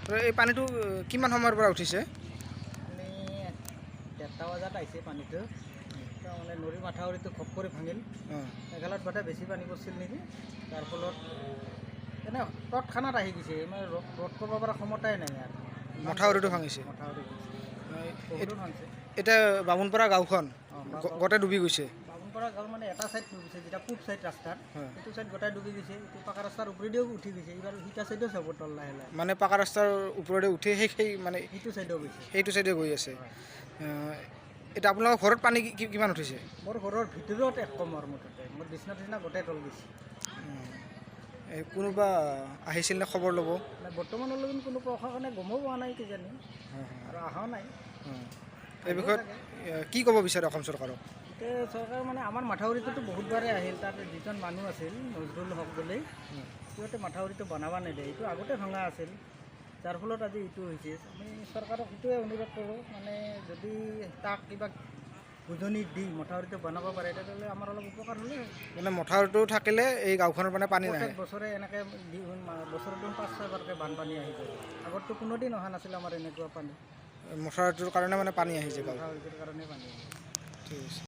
এই পানীটো কিমান সময়ৰ পৰা উঠিছে? আমি 1:30 বজাত আহিছে পানীটো। মানে নদীৰ মাথাউৰিটো খপ কৰি ভাঙিল। এগালত বাটে বেছি পানী পৰিছিল নেকি, তাৰ ফলত এনে তৎক্ষণাত আহি গৈছে। মানে ৰোধ কৰিব পৰা ক্ষমতাই নাই আৰু মথাউৰিটো ভাঙিছে। মথাউৰি বহুতো ভাঙিছে। এতিয়া বামুণপাৰা গাঁওখন গোটেই ডুবি গৈছে। বামুণপাৰা গাঁও মানে এটা ছাইড ডুবিছে, যেটা পূব ছাইড ৰাস্তাৰ সেইটো ছাইড গোটেই ডুবি গৈছে। এইটো পাকা ৰাস্তাৰ ওপৰেদিও উঠি গৈছে। এইবাৰ সিটা ছাইডেও চাব তল লাহে লাহে, মানে পাকা ৰাস্তাৰ ওপৰেদি উঠি সেই মানে সেইটো ছাইডেও গৈছে, সেইটো চাইডে গৈ আছে। এতিয়া আপোনালোকৰ ঘৰত পানী কিমান উঠিছে? মোৰ ঘৰৰ ভিতৰত এক কমৰ মুঠতে মোৰ বিচনা টিচনা গোটেই তল গৈছে। কোনোবা আহিছিল নে খবৰ ল'ব? বৰ্তমানলৈকে কোনো প্ৰশাসনে গমো পোৱা নাই কিজানি, আৰু অহাও নাই। এই বিষয়ত কি ক'ব বিচাৰে অসম চৰকাৰক? এতিয়া চৰকাৰ মানে আমাৰ মাথাউৰিটোতো বহুতবাৰে আহিল। তাত যিজন মানুহ আছিল নজৰুল হক বুলি, সিহঁতে মাথাউৰিটো বনাব নিদিয়ে। এইটো আগতে ভঙা আছিল, যাৰ ফলত আজি এইটো হৈছে। আমি চৰকাৰক সেইটোৱে অনুৰোধ কৰোঁ, মানে যদি তাক কিবা বুজনি দি মথাউৰিটো বনাব পাৰে তেতিয়াহ'লে আমাৰ অলপ উপকাৰ হ'লে। মানে মথাউৰিটো থাকিলে এই গাঁওখনৰ মানে পানী নাহে। প্ৰত্যেক বছৰে এনেকৈ বছৰত 5-6 বাৰকৈ বানপানী আহি যায়। আগততো কোনোদিন অহা নাছিল আমাৰ এনেকুৱা পানী। মথাউৰিটোৰ কাৰণে মানে পানী আহিছে গাঁৱত। মথাউৰিটোৰ কাৰণে পানী আহিছে। ঠিক আছে।